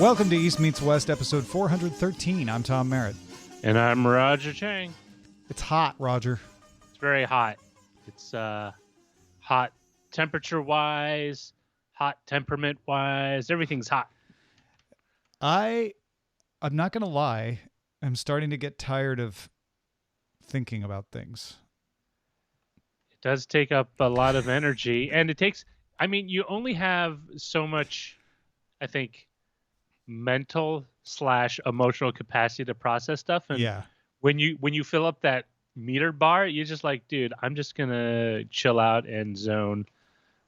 Welcome to East Meets West, episode 413. I'm Tom Merritt. And I'm Roger Chang. It's hot, Roger. It's very hot. It's hot temperature-wise, hot temperament-wise. Everything's hot. I'm not going to lie. I'm starting to get tired of thinking about things. It does take up a lot of energy. And it takes, you only have so much, I think, mental/emotional capacity to process stuff. And yeah. when you fill up that meter bar, you're just like, dude, I'm just gonna chill out and zone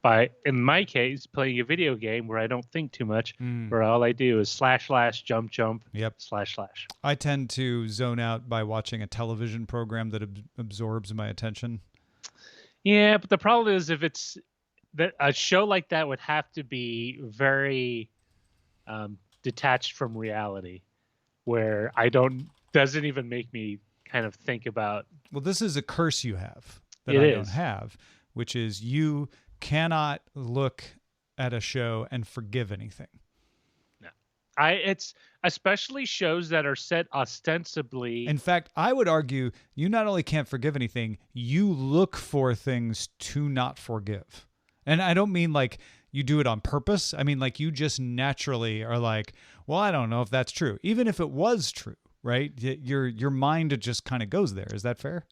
by, in my case, playing a video game where I don't think too much, where all I do is slash jump yep slash. I tend to zone out by watching a television program that absorbs my attention. Yeah, but the problem is, if it's that a show like that would have to be very detached from reality, where doesn't even make me kind of think about. Well, this is a curse you have that I don't have, which is you cannot look at a show and forgive anything. No, it's especially shows that are set ostensibly. In fact, I would argue you not only can't forgive anything, you look for things to not forgive. And I don't mean like you do it on purpose. I mean, like, you just naturally are like, well, I don't know if that's true. Even if it was true, right? Your mind just kind of goes there. Is that fair?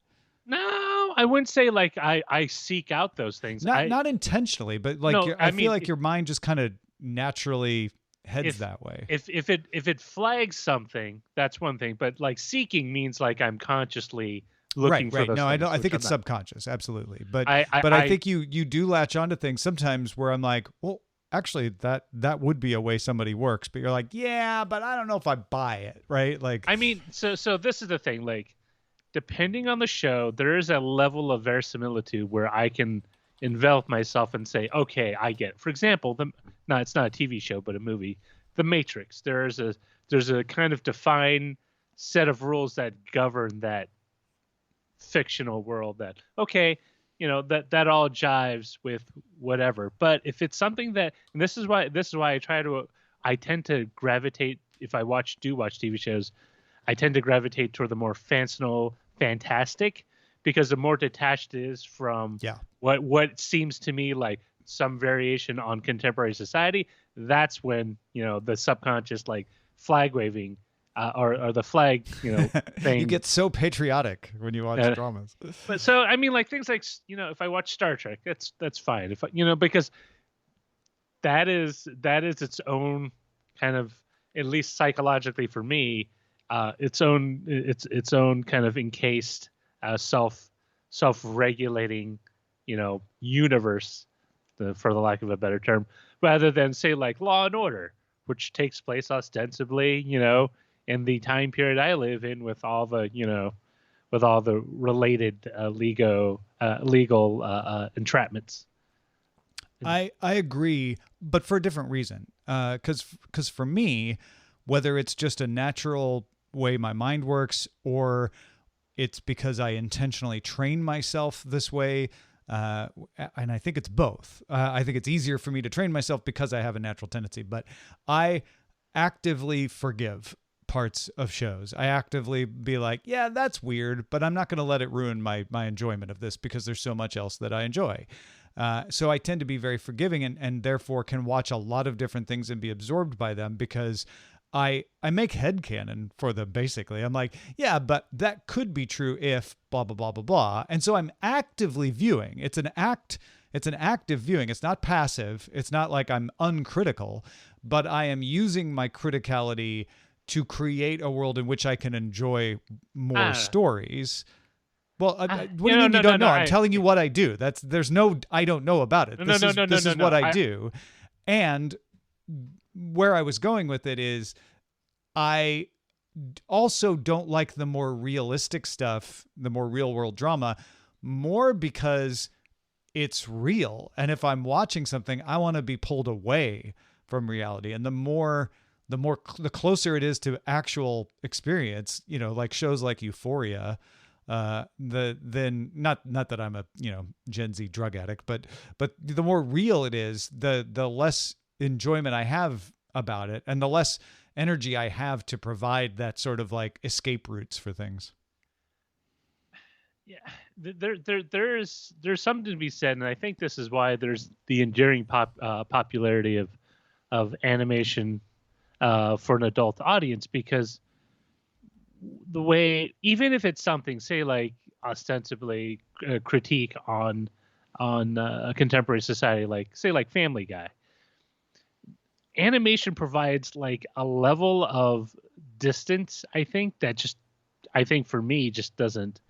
No, I wouldn't say like I seek out those things. Not intentionally, but like, no, I feel like your mind just kind of naturally heads that way. If it flags something, that's one thing. But like, seeking means like I'm consciously looking for those no, things, I think it's subconscious, absolutely. But I think you do latch onto things sometimes where I'm like, well, actually that would be a way somebody works, but you're like, yeah, but I don't know if I buy it, right? Like, so this is the thing, like, depending on the show, there is a level of verisimilitude where I can envelop myself and say, okay, I get it. For example, it's not a TV show, but a movie, The Matrix. There's a kind of defined set of rules that govern that fictional world, that okay, that all jives with whatever. But if it's something that, and this is why I tend to gravitate, if I do watch TV shows, I tend to gravitate toward the more fanciful, fantastic, because the more detached it is from what seems to me like some variation on contemporary society, that's when the subconscious, like, flag waving or the flag, thing. You get so patriotic when you watch dramas. But so like things like, if I watch Star Trek, that's fine. If because that is its own kind of, at least psychologically for me, its own kind of encased self-regulating universe, for the lack of a better term, rather than say like Law and Order, which takes place ostensibly in the time period I live in, with all the related legal entrapments. I agree, but for a different reason. Because for me, whether it's just a natural way my mind works, or it's because I intentionally train myself this way, and I think it's both. I think it's easier for me to train myself because I have a natural tendency, but I actively forgive parts of shows. I actively be like, yeah, that's weird, but I'm not going to let it ruin my enjoyment of this, because there's so much else that I enjoy. So I tend to be very forgiving, and therefore can watch a lot of different things and be absorbed by them, because I make headcanon for them, basically. I'm like, yeah, but that could be true if blah, blah, blah, blah, blah. And so I'm actively viewing. It's an active viewing. It's not passive. It's not like I'm uncritical, but I am using my criticality to create a world in which I can enjoy more stories. Well, what do you mean you don't know? I'm telling you what I do. There's no I don't know about it. This is what I do. And where I was going with it is, I also don't like the more realistic stuff, the more real world drama, more because it's real. And if I'm watching something, I want to be pulled away from reality. And the closer it is to actual experience, like shows like Euphoria, then not that I'm a Gen Z drug addict, but the more real it is, the less enjoyment I have about it, and the less energy I have to provide that sort of like escape routes for things. Yeah, there's something to be said, and I think this is why there's the enduring popularity of animation for an adult audience, because the way, even if it's something, say like ostensibly a critique on a contemporary society, like say like Family Guy, animation provides like a level of distance, I think, that just, I think for me just doesn't.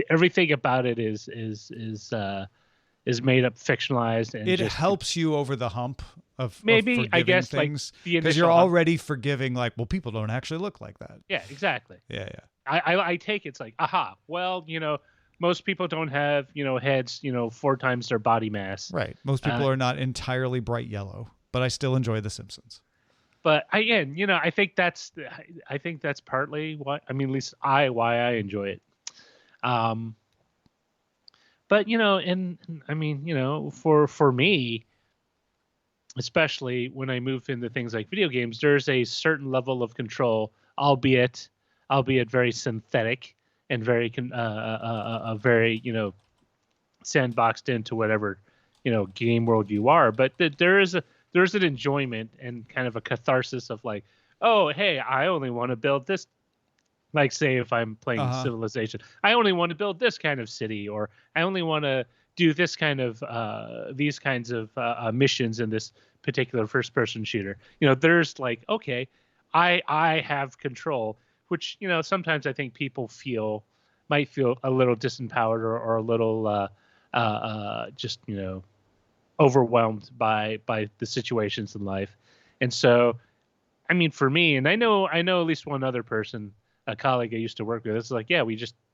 Everything about it is made up, fictionalized, and It just helps you over the hump of maybe, I forgiving guess, like things the because you're initial hump. already forgiving. Like, well, people don't actually look like that. Yeah, exactly. Yeah, yeah. I take it's like, aha, well, most people don't have, heads, 4 times their body mass. Right. Most people Uh, are not entirely bright yellow, but I still enjoy The Simpsons. but again, I think that's partly why, I mean, at least why I enjoy it. Um, but and I mean, for me, especially when I move into things like video games, there's a certain level of control, albeit very synthetic and very very sandboxed into whatever game world you are. But there's an enjoyment and kind of a catharsis of like, oh hey, I only want to build this. Like, say if I'm playing Uh-huh. Civilization, I only want to build this kind of city, or I only want to do this kind of these kinds of missions in this particular first-person shooter. There's like, okay, I have control, which sometimes I think people might feel a little disempowered, or a little just overwhelmed by the situations in life. And so, I mean, for me, and I know at least one other person, a colleague I used to work with, it's like, yeah,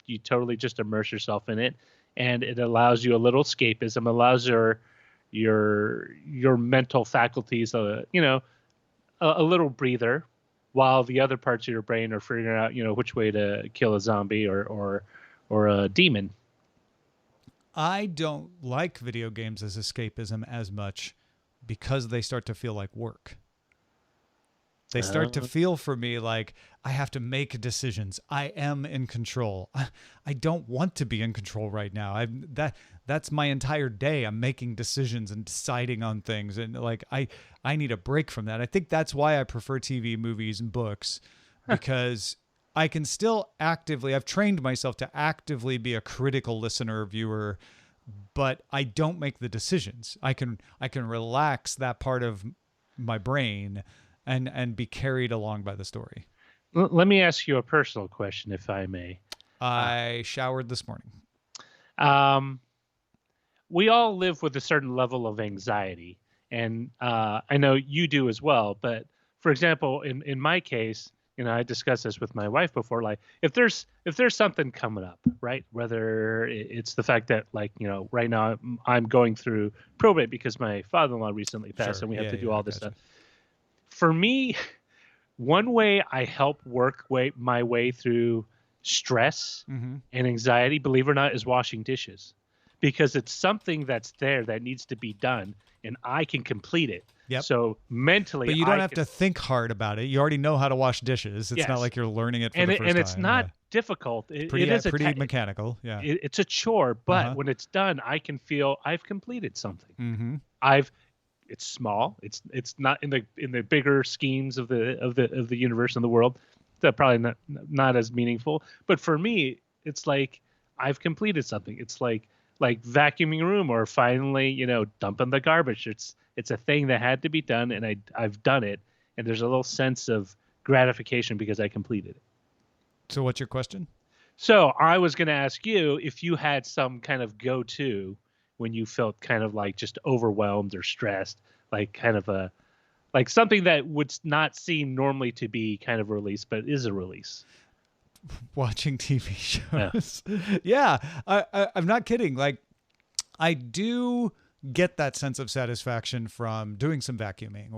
you totally just immerse yourself in it, and it allows you a little escapism, allows your mental faculties, a little breather, while the other parts of your brain are figuring out, which way to kill a zombie or a demon. I don't like video games as escapism as much because they start to feel like work. They start to feel for me like I have to make decisions. I am in control. I don't want to be in control right now. That's my entire day. I'm making decisions and deciding on things, and like I need a break from that. I think that's why I prefer TV, movies, and books, because I can still actively. I've trained myself to actively be a critical listener, viewer, but I don't make the decisions. I can relax that part of my brain and be carried along by the story. Let me ask you a personal question, if I may. I showered this morning. Um, we all live with a certain level of anxiety, and I know you do as well. But for example, in my case, I discussed this with my wife before. Like, if there's something coming up, right? Whether it's the fact that, like, right now I'm going through probate because my father-in-law recently passed, Sure. and we have Yeah, to do yeah, I all this gotcha. stuff. For me, one way I help my way through stress Mm-hmm. and anxiety, believe it or not, is washing dishes, because it's something that's there that needs to be done, and I can complete it. Yep. So mentally, But you don't I have can. to think hard about it. You already know how to wash dishes. It's not Yes, like you're learning it for and the first it's time. not Yeah. difficult. It Pretty is pretty mechanical. Yeah. it's a chore, but Uh-huh. when it's done, I can feel I've completed something. Mm-hmm. I've It's small. It's not in the bigger schemes of the universe and the world. That probably not as meaningful. But for me, it's like I've completed something. It's like vacuuming a room, or finally, dumping the garbage. It's a thing that had to be done, and I've done it, and there's a little sense of gratification because I completed it. So what's your question? So I was going to ask you if you had some kind of go-to when you felt kind of like just overwhelmed or stressed, like kind of like something that would not seem normally to be kind of a release, but is a release. Watching TV Yeah. shows. Yeah. I'm not kidding. Like, I do get that sense of satisfaction from doing some vacuuming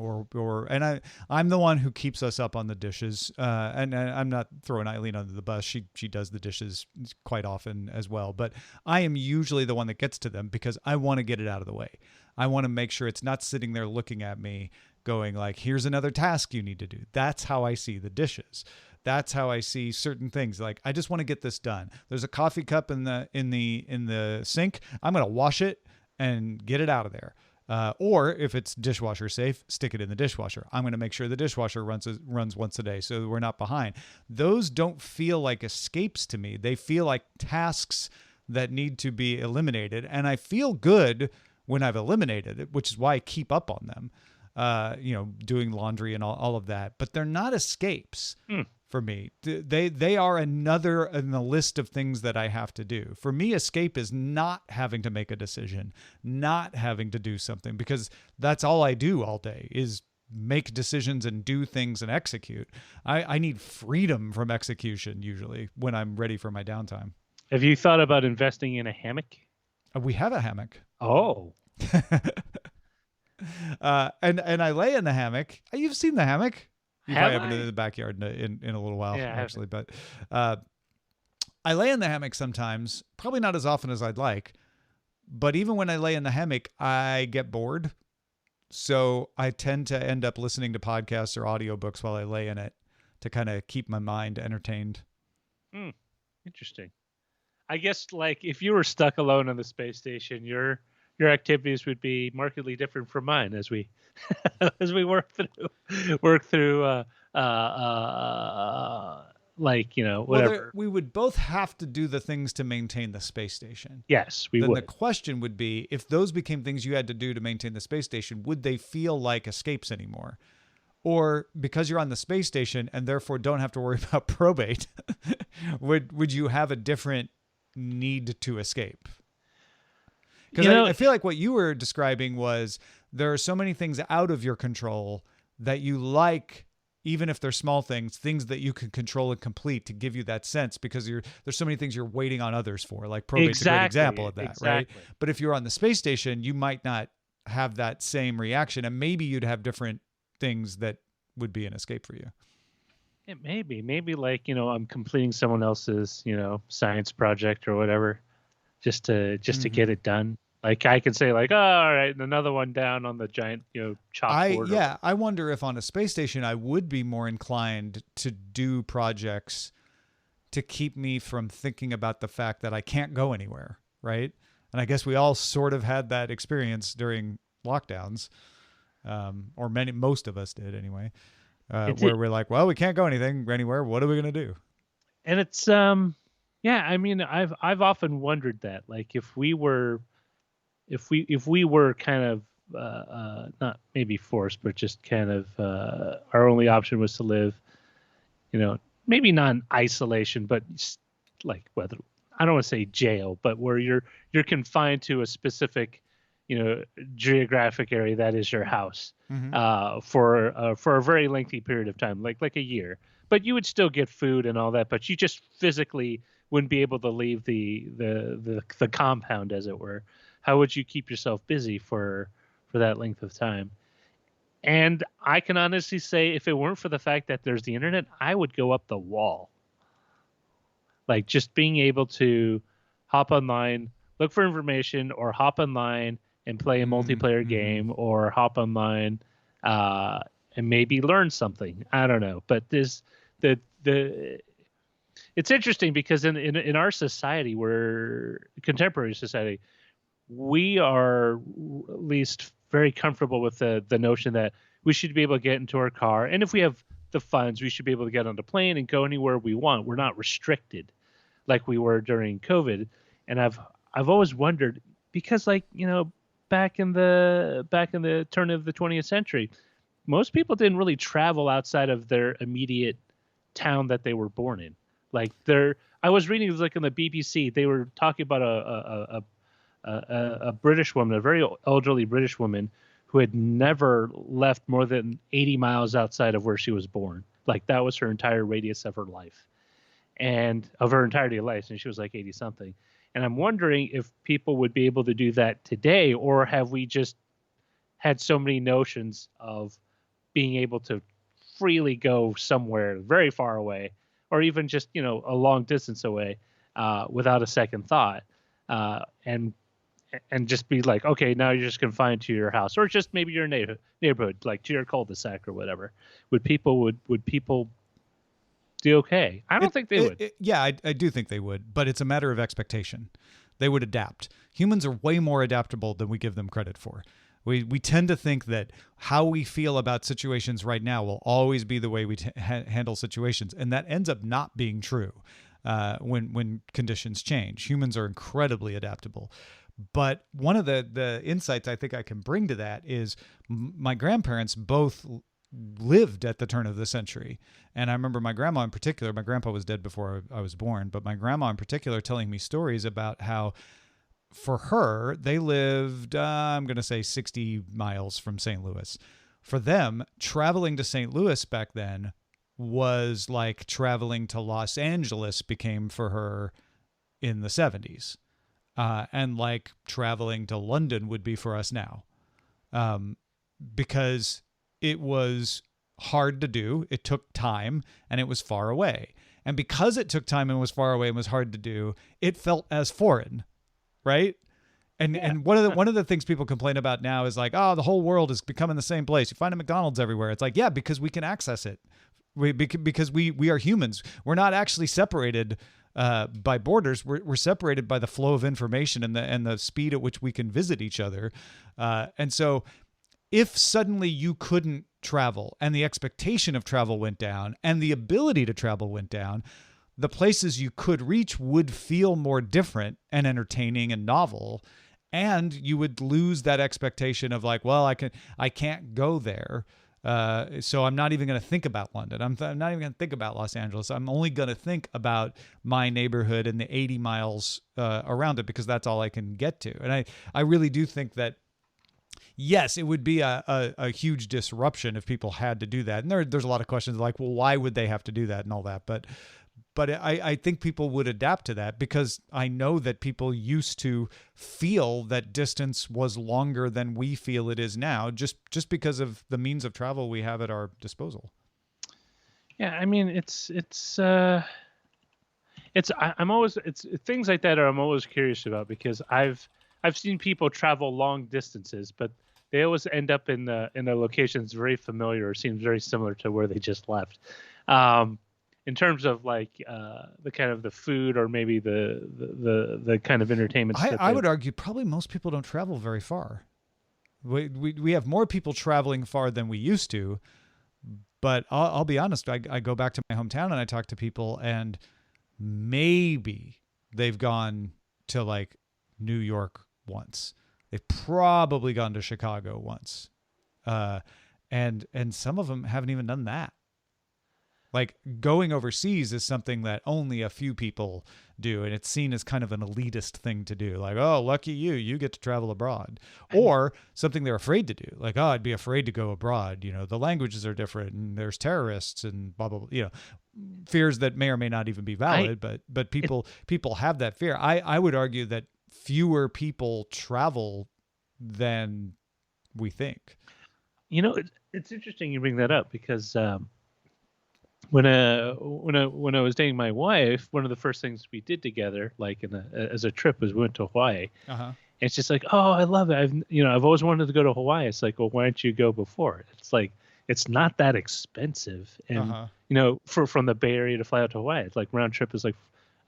and I'm the one who keeps us up on the dishes. And I'm not throwing Eileen under the bus. She does the dishes quite often as well, but I am usually the one that gets to them because I want to get it out of the way. I want to make sure it's not sitting there looking at me going like, here's another task you need to do. That's how I see the dishes. That's how I see certain things. Like, I just want to get this done. There's a coffee cup in the sink. I'm going to wash it and get it out of there. Or if it's dishwasher safe, stick it in the dishwasher. I'm going to make sure the dishwasher runs once a day so we're not behind. Those don't feel like escapes to me. They feel like tasks that need to be eliminated. And I feel good when I've eliminated it, which is why I keep up on them, doing laundry and all of that. But they're not escapes. For me, they are another in the list of things that I have to do. For me, escape is not having to make a decision, not having to do something, because that's all I do all day is make decisions and do things and execute. I need freedom from execution usually when I'm ready for my downtime. Have you thought about investing in a hammock? We have a hammock. Oh. And I lay in the hammock. You've seen the hammock. You Have probably haven't I? been in the backyard in a little while, Yeah, I actually. But I lay in the hammock sometimes, probably not as often as I'd like. But even when I lay in the hammock, I get bored. So I tend to end up listening to podcasts or audiobooks while I lay in it to kind of keep my mind entertained. Interesting. I guess, like, if you were stuck alone on the space station, your activities would be markedly different from mine as we as we work through whatever. We would both have to do the things to maintain the space station. Yes, we then would. The question would be, if those became things you had to do to maintain the space station, would they feel like escapes anymore? Or because you're on the space station and therefore don't have to worry about probate, would you have a different need to escape? Because I feel like what you were describing was there are so many things out of your control that you like, even if they're small things that you can control and complete to give you that sense, because there's so many things you're waiting on others for. Like probate's a great example of that, right? But if you're on the space station, you might not have that same reaction, and maybe you'd have different things that would be an escape for you. It maybe like, I'm completing someone else's, science project or whatever, just to get it done. Like I can say like, oh, all right, another one down on the giant, chalkboard. I wonder if on a space station I would be more inclined to do projects to keep me from thinking about the fact that I can't go anywhere, right? And I guess we all sort of had that experience during lockdowns, or most of us did anyway, where we're like, well, we can't go anywhere. What are we going to do? And it's, I mean, I've often wondered that, like, if we were kind of not maybe forced, but just kind of our only option was to live, maybe not in isolation, but like whether I don't want to say jail, but where you're confined to a specific, geographic area that is your house, for a very lengthy period of time, like a year. But you would still get food and all that, but you just physically wouldn't be able to leave the compound, as it were. How would you keep yourself busy for that length of time? And I can honestly say, if it weren't for the fact that there's the internet, I would go up the wall. Like just being able to hop online, look for information, or hop online and play a multiplayer game, or hop online and maybe learn something. I don't know. But it's interesting because in our society, we're contemporary society, we are at least very comfortable with the notion that we should be able to get into our car, and if we have the funds, we should be able to get on the plane and go anywhere we want. We're not restricted like we were during COVID. And I've always wondered, because like, back in the turn of the 20th century, most people didn't really travel outside of their immediate town that they were born in. Like I was reading, it was like on the BBC, they were talking about a British woman, a very elderly British woman, who had never left more than 80 miles outside of where she was born. Like that was her entire radius of her life, and of her entirety of life. And she was like 80 something. And I'm wondering if people would be able to do that today, or have we just had so many notions of being able to freely go somewhere very far away, or even just, a long distance away, without a second thought. And and just be like, okay, now you're just confined to your house, or just maybe your neighborhood, like to your cul-de-sac or whatever. Would people do okay? I don't think they would. Yeah, I do think they would, but it's a matter of expectation. They would adapt. Humans are way more adaptable than we give them credit for. We tend to think that how we feel about situations right now will always be the way we handle situations, and that ends up not being true when conditions change. Humans are incredibly adaptable. But one of the insights I think I can bring to that is my grandparents both lived at the turn of the century. And I remember my grandma in particular, my grandpa was dead before I was born, but my grandma in particular telling me stories about how for her, they lived, I'm going to say 60 miles from St. Louis. For them, traveling to St. Louis back then was like traveling to Los Angeles became for her in the 70s. And like traveling to London would be for us now. Because it was hard to do, it took time, and it was far away. And because it took time and was far away and was hard to do, it felt as foreign, right? And one of the things people complain about now is like, oh, the whole world is becoming the same place. You find a McDonald's everywhere. It's like, yeah, because we can access it. Because we are humans. We're not actually separated by borders. We're separated by the flow of information and the speed at which we can visit each other. And so if suddenly you couldn't travel and the expectation of travel went down and the ability to travel went down, the places you could reach would feel more different and entertaining and novel. And you would lose that expectation of like, well, I can't go there. So I'm not even going to think about London. I'm not even going to think about Los Angeles. I'm only going to think about my neighborhood and the 80 miles around it because that's all I can get to. And I really do think that, yes, it would be a huge disruption if people had to do that. And there's a lot of questions like, well, why would they have to do that and all that? But I think people would adapt to that because I know that people used to feel that distance was longer than we feel it is now, just because of the means of travel we have at our disposal. Yeah, I mean, I'm always it's things like that I'm always curious about because I've seen people travel long distances, but they always end up in the locations very familiar or seems very similar to where they just left. In terms of like the kind of the food or maybe the kind of entertainment. I would argue probably most people don't travel very far. We have more people traveling far than we used to, but I'll be honest. I go back to my hometown and I talk to people and maybe they've gone to like New York once. They've probably gone to Chicago once. And some of them haven't even done that. Like going overseas is something that only a few people do, and it's seen as kind of an elitist thing to do. Like, oh, lucky you get to travel abroad. Or something they're afraid to do. Like, oh, I'd be afraid to go abroad. You know, the languages are different and there's terrorists and blah, blah, blah. You know, fears that may or may not even be valid, but people have that fear. I would argue that fewer people travel than we think. You know, it's interesting you bring that up because when I was dating my wife, one of the first things we did together, like as a trip, was we went to Hawaii. Uh-huh. And it's just like, oh, I love it. I've always wanted to go to Hawaii. It's like, well, why don't you go before? It's like it's not that expensive, and from the Bay Area to fly out to Hawaii, it's like round trip is like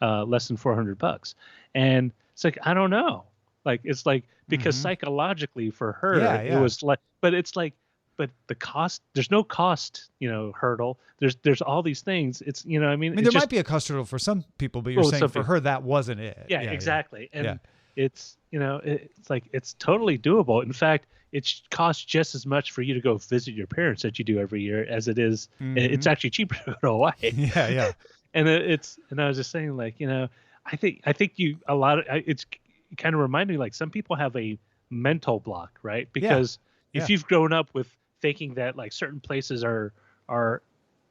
less than $400, and it's like I don't know, like it's like because psychologically for her it was like, but it's like. But the cost, there's no cost, hurdle. There's all these things. It's, I mean, there might be a cost hurdle for some people, but you're saying for her that wasn't it. Yeah, exactly. Yeah. And it's, it's like it's totally doable. In fact, it costs just as much for you to go visit your parents that you do every year as it is. It's actually cheaper to go to Hawaii. Yeah. And I was just saying, like, I think it's kind of reminding me, like, some people have a mental block, right? Because if you've grown up with thinking that like certain places are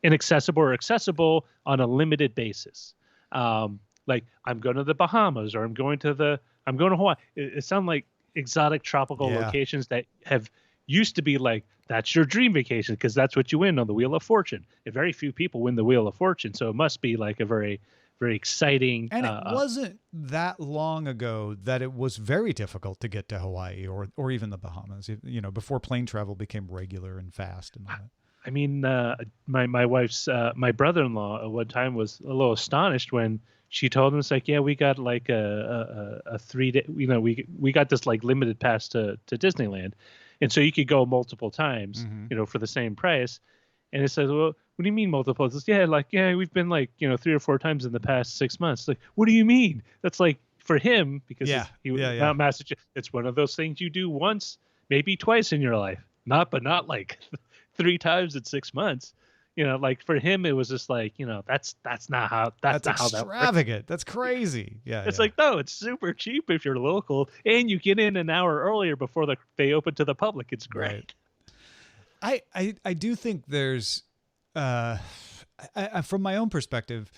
inaccessible or accessible on a limited basis, like I'm going to the Bahamas or I'm going to Hawaii. It sounds like exotic tropical locations that have used to be like that's your dream vacation because that's what you win on the Wheel of Fortune. And very few people win the Wheel of Fortune, so it must be like a very very exciting. And it wasn't that long ago that it was very difficult to get to Hawaii or even the Bahamas, before plane travel became regular and fast and all that. I mean, my wife's my brother-in-law at one time was a little astonished when she told him, it's like, yeah, we got like a 3 day, we got this like limited pass to Disneyland, and so you could go multiple times, for the same price. And it says, well, what do you mean multiple? It says, yeah, we've been like 3 or 4 times in the past 6 months. Like, what do you mean? That's like for him because he was out in Massachusetts. It's one of those things you do once, maybe twice in your life, but not like 3 times in 6 months. Like for him, it was just like, that's not how that's not how that works. Extravagant. That's crazy. Yeah. It's like, no, it's super cheap if you're local and you get in an hour earlier before they open to the public. It's great. Right. I do think there's, from my own perspective,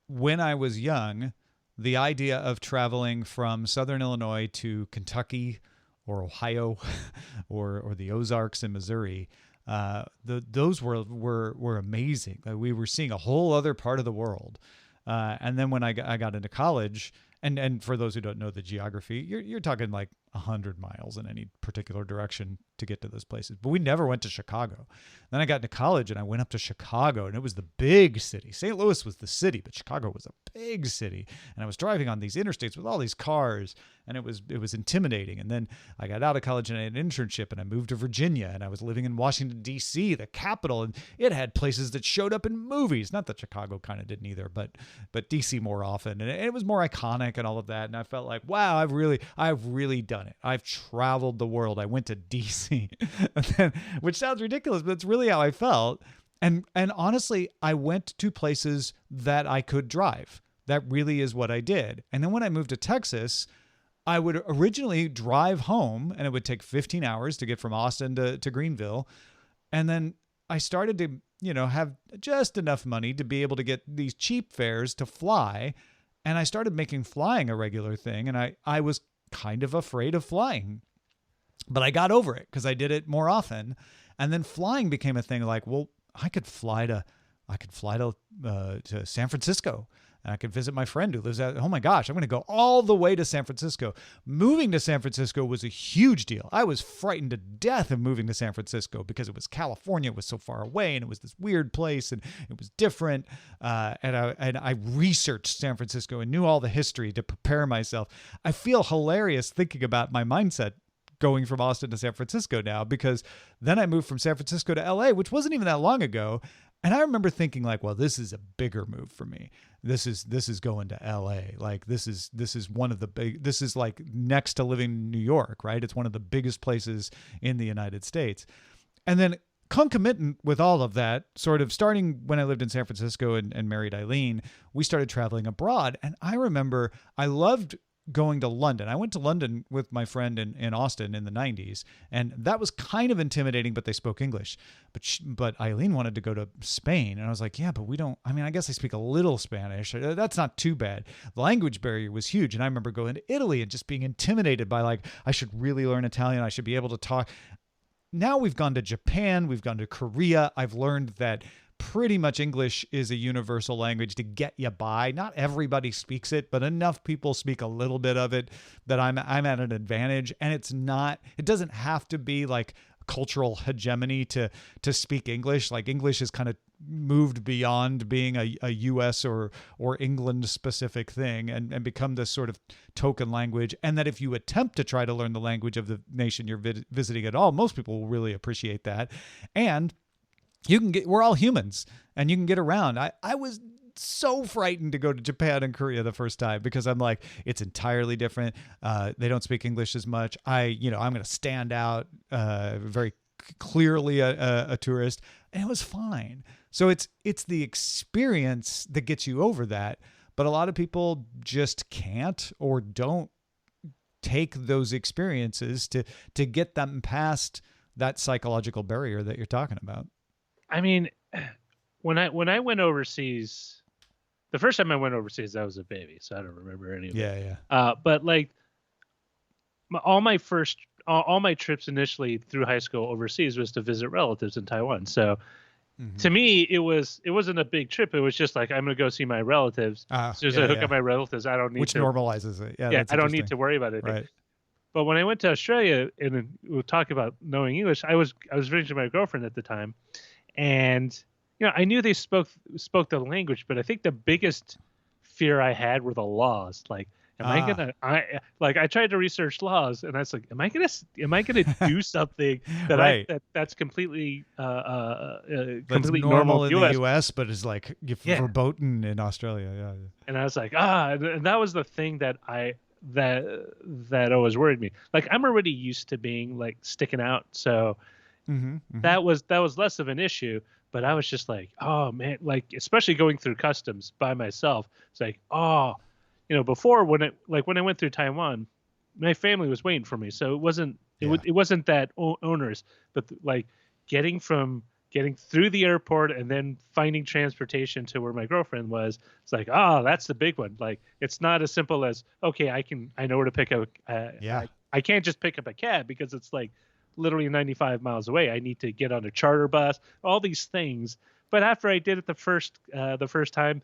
when I was young, the idea of traveling from Southern Illinois to Kentucky or Ohio or the Ozarks in Missouri, those were amazing. We were seeing a whole other part of the world. And then when I got into college, and for those who don't know the geography, you're talking like 100 miles in any particular direction to get to those places. But we never went to Chicago. Then I got into college and I went up to Chicago, and it was the big city. St. Louis was the city, but Chicago was a big city. And I was driving on these interstates with all these cars, and it was intimidating. And then I got out of college and I had an internship, and I moved to Virginia, and I was living in Washington, D.C., the capital, and it had places that showed up in movies. Not that Chicago kind of didn't either, but D.C. more often. And it was more iconic and all of that. And I felt like, wow, I've really done it. I've traveled the world. I went to DC, which sounds ridiculous, but it's really how I felt. And honestly, I went to places that I could drive. That really is what I did. And then when I moved to Texas, I would originally drive home, and it would take 15 hours to get from Austin to Greenville. And then I started to, have just enough money to be able to get these cheap fares to fly. And I started making flying a regular thing. And I was kind of afraid of flying, but I got over it because I did it more often. And then flying became a thing like, well, I could fly to San Francisco, and I could visit my friend who lives out. Oh my gosh, I'm going to go all the way to San Francisco. Moving to San Francisco was a huge deal. I was frightened to death of moving to San Francisco because it was California. It was so far away, and it was this weird place, and it was different. And I researched San Francisco and knew all the history to prepare myself. I feel hilarious thinking about my mindset going from Austin to San Francisco now, because then I moved from San Francisco to LA, which wasn't even that long ago. And I remember thinking like, well, this is a bigger move for me. This is going to LA. Like this is one of the big, this is like next to living in New York, right? It's one of the biggest places in the United States. And then concomitant with all of that, sort of starting when I lived in San Francisco and married Eileen, we started traveling abroad. And I remember I loved going to London. I went to London with my friend in Austin in the 90s, and that was kind of intimidating, but they spoke English. But Eileen wanted to go to Spain, and I was like, yeah, but I guess I speak a little Spanish. That's not too bad. The language barrier was huge, and I remember going to Italy and just being intimidated by like, I should really learn Italian. I should be able to talk. Now we've gone to Japan. We've gone to Korea. I've learned that pretty much English is a universal language to get you by. Not everybody speaks it, but enough people speak a little bit of it that I'm at an advantage. And it doesn't have to be like cultural hegemony to speak English. Like English has kind of moved beyond being a US or England specific thing and become this sort of token language. And that if you attempt to try to learn the language of the nation you're visiting at all, most people will really appreciate that. And we're all humans, and you can get around. I was so frightened to go to Japan and Korea the first time because I'm like, it's entirely different. They don't speak English as much. I'm going to stand out very clearly a tourist, and it was fine. So it's the experience that gets you over that. But a lot of people just can't or don't take those experiences to get them past that psychological barrier that you're talking about. I mean, when I went overseas, the first time I went overseas, I was a baby, so I don't remember any of it. Yeah. But like all my trips initially through high school overseas was to visit relatives in Taiwan. So Mm-hmm. To me, it wasn't a big trip. It was just like I'm gonna go see my relatives. Ah, As soon as yeah, I hook up yeah. my relatives, I don't need Which to. normalizes it. Yeah, Yeah, that's I don't need interesting. to worry about anything. Right. But when I went to Australia, and we'll talk about knowing English, I was visiting my girlfriend at the time, and I knew they spoke the language, but I think the biggest fear I had were the laws. Like, am I Ah, gonna I tried to research laws, and I was like, am I gonna do something right. that's completely That's completely normal normal in the U.S. U.S., but is like Yeah, verboten in Australia. Yeah. and I was like, and that was the thing that that always worried me. Like, I'm already used to being like sticking out, so Mm-hmm. Mm-hmm. that was less of an issue. But I was just like, oh man, like especially going through customs by myself. It's like, before when I went through Taiwan, my family was waiting for me, so Yeah. it wasn't that onerous. But like getting through the airport and then finding transportation to where my girlfriend was, it's like, that's the big one. Like, it's not as simple as, okay, I know where to pick up. Yeah. I can't just pick up a cab because it's like literally 95 miles away. I need to get on a charter bus, all these things. But after I did it the first time,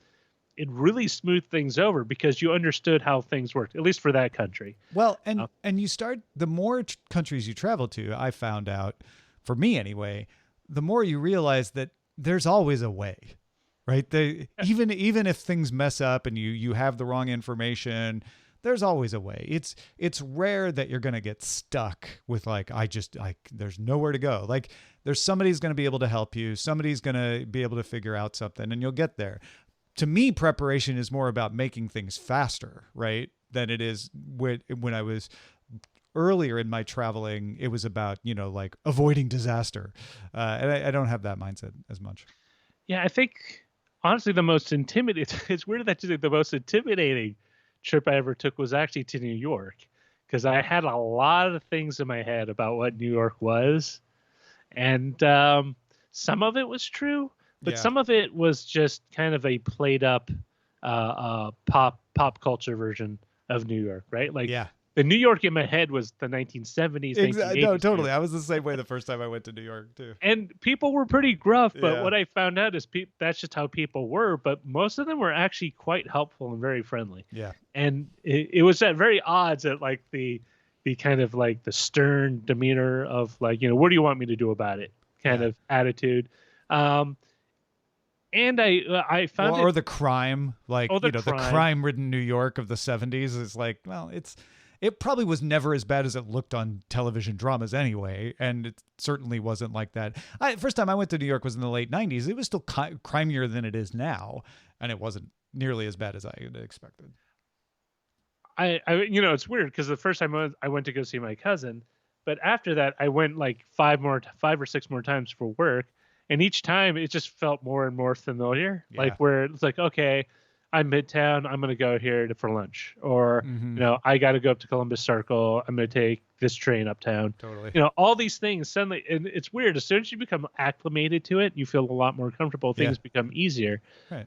it really smoothed things over because you understood how things worked, at least for that country. Well, Uh, and you start the more countries you travel to, I found out, for me anyway, the more you realize that there's always a way, right? Even if things mess up and you have the wrong information, there's always a way. It's rare that you're gonna get stuck with like there's nowhere to go. Like there's somebody's gonna be able to help you. Somebody's gonna be able to figure out something, and you'll get there. To me, preparation is more about making things faster, right? Than it is when I was earlier in my traveling. It was about like avoiding disaster, and I don't have that mindset as much. yeah, I think honestly the most intimidating. It's weird that you think the most intimidating trip I ever took was actually to New York because I had a lot of things in my head about what New York was, and some of it was true, but Yeah, some of it was just kind of a played up pop culture version of New York, right? Like yeah. the New York in my head was the 1970s, Exactly. No, 1980s New totally. York. I was the same way the first time I went to New York too. And people were pretty gruff, but Yeah, what I found out is that's just how people were. But most of them were actually quite helpful and very friendly. yeah, And it was at very odds at like the kind of like the stern demeanor of like, what do you want me to do about it kind yeah. of attitude. Um, and I found it. Or the crime, like Oh, the the crime. crime-ridden New York of the '70s is like, well, it probably was never as bad as it looked on television dramas anyway, and it certainly wasn't like that. First time I went to New York was in the late '90s. It was still crimier than it is now, and it wasn't nearly as bad as I had expected. It's weird because the first time I went to go see my cousin, but after that I went like five or six more times for work, and each time it just felt more and more familiar. Yeah. Like where it's like, okay, I'm Midtown, I'm gonna go here for lunch, or Mm-hmm. I got to go up to Columbus Circle, I'm gonna take this train uptown. Totally. All these things suddenly, and it's weird. As soon as you become acclimated to it, you feel a lot more comfortable. Yeah. Things become easier. Right.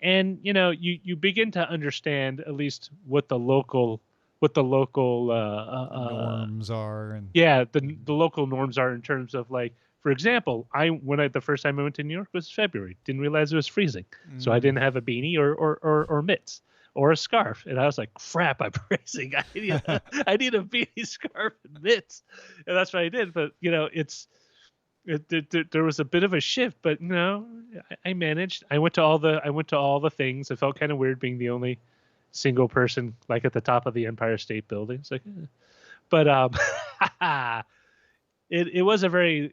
And you begin to understand at least what the local Norms are and yeah, the local norms are in terms of like, for example, the first time I went to New York was February, didn't realize it was freezing, so I mm, didn't have a beanie or mitts or a scarf, and I was like, crap, I'm freezing. I need a beanie, scarf, and mitts, and that's what I did. But there was a bit of a shift, but no, I managed. I went to all the things. It felt kind of weird being the only single person like at the top of the Empire State Building. It's like, but it was a very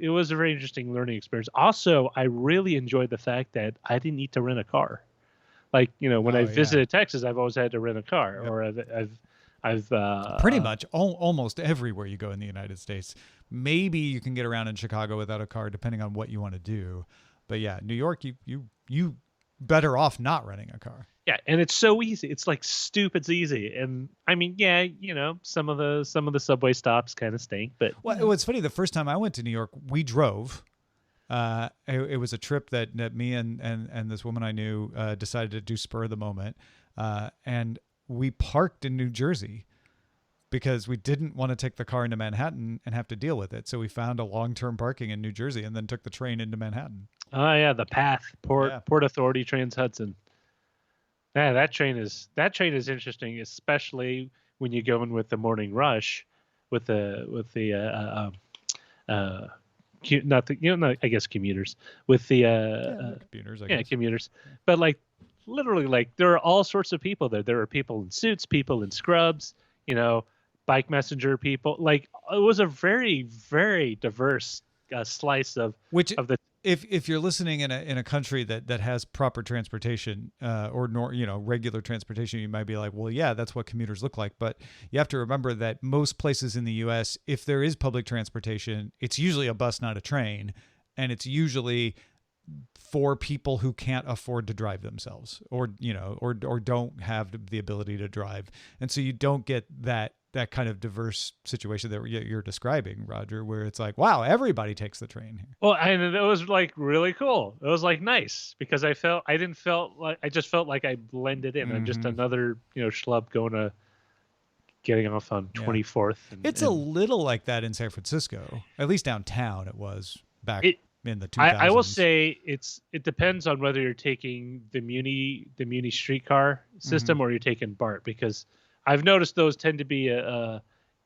interesting learning experience. Also, I really enjoyed the fact that I didn't need to rent a car. Like when I oh yeah. visited Texas, I've always had to rent a car, Yep. or I've Pretty much almost everywhere you go in the United States. Maybe you can get around in Chicago without a car, depending on what you want to do. But yeah, New York, you better off not renting a car. yeah, and it's so easy. It's like stupid easy. And I mean, yeah, some of the subway stops kind of stink, but Well, it's funny. The first time I went to New York, we drove. It was a trip that me and this woman I knew decided to do spur of the moment, and we parked in New Jersey. because we didn't want to take the car into Manhattan and have to deal with it. So we found a long-term parking in New Jersey and then took the train into Manhattan. Oh yeah, the PATH, Yeah. Port Authority Trans Hudson. Yeah, that train is interesting, especially when you go in with the morning rush, with the not the I guess commuters with the Computers, I guess. commuters, but like literally like there are all sorts of people there. There are people in suits, people in scrubs, bike messenger people. Like it was a very very diverse slice of the. If you're listening in a country that has proper transportation or regular transportation, you might be like, well, yeah, that's what commuters look like. But you have to remember that most places in the U.S., if there is public transportation, it's usually a bus, not a train, and it's usually for people who can't afford to drive themselves, or don't have the ability to drive, and so you don't get that kind of diverse situation that you're describing, Roger, where it's like, wow, everybody takes the train here. Well, and it was like really cool. It was like nice because I just felt like I blended in. I'm just another, schlub getting off on 24th. It's a little like that in San Francisco, at least downtown. It was back in the 2000s. I will say it depends on whether you're taking the Muni streetcar system or you're taking BART, because I've noticed those tend to be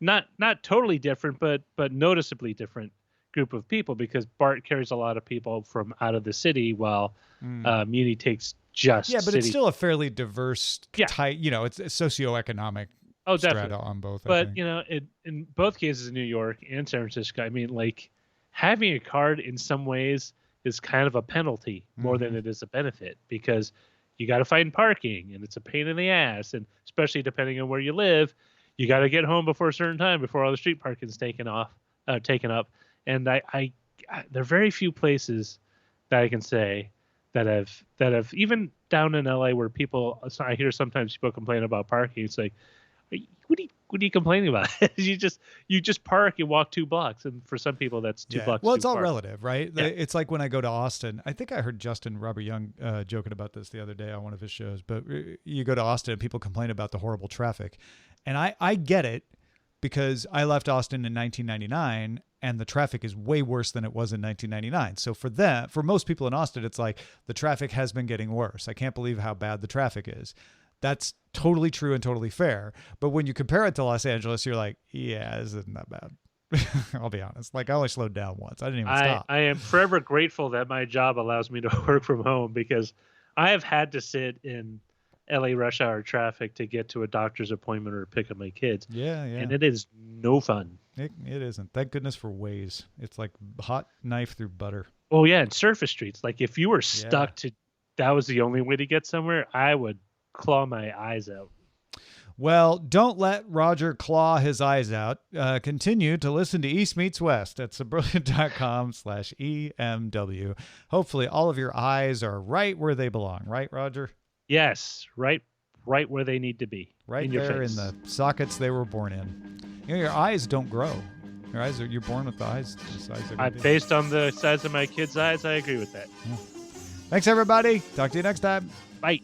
not totally different, but noticeably different group of people, because BART carries a lot of people from out of the city, while Muni takes just but city. It's still a fairly diverse type. It's a socioeconomic strata on both. But in both cases in New York and San Francisco, I mean, like having a card in some ways is kind of a penalty more than it is a benefit, because you got to find parking and it's a pain in the ass. And especially depending on where you live, you got to get home before a certain time before all the street parking is taken up. And there are very few places that I can say that have even down in LA where I hear sometimes people complain about parking. It's like, what are you complaining about? you just park, you walk 2 blocks, and for some people that's 2 blocks. Well, it's all far. relative, right? Yeah. It's like when I go to Austin. I think I heard Justin Robert Young joking about this the other day on one of his shows. But you go to Austin and people complain about the horrible traffic, and I get it, because I left Austin in 1999 and the traffic is way worse than it was in 1999. So for most people in Austin, it's like the traffic has been getting worse. I can't believe how bad the traffic is. That's totally true and totally fair. But when you compare it to Los Angeles, you're like, yeah, this isn't that bad. I'll be honest. Like, I only slowed down once. I didn't even stop. I am forever grateful that my job allows me to work from home, because I have had to sit in LA rush hour traffic to get to a doctor's appointment or pick up my kids. Yeah. And it is no fun. It isn't. Thank goodness for Waze. It's like hot knife through butter. Oh, yeah. And surface streets. Like, if you were stuck to that was the only way to get somewhere, I would claw my eyes out. Well, don't let Roger claw his eyes out. Continue to listen to East Meets West at suburban.com/EMW. Hopefully all of your eyes are right where they belong. Right, Roger? Yes, right where they need to be. Right in there your face. in the sockets they were born in. Your eyes don't grow. You're born with the eyes. The size based on the size of my kids' eyes, I agree with that. Yeah. Thanks, everybody. Talk to you next time. Bye.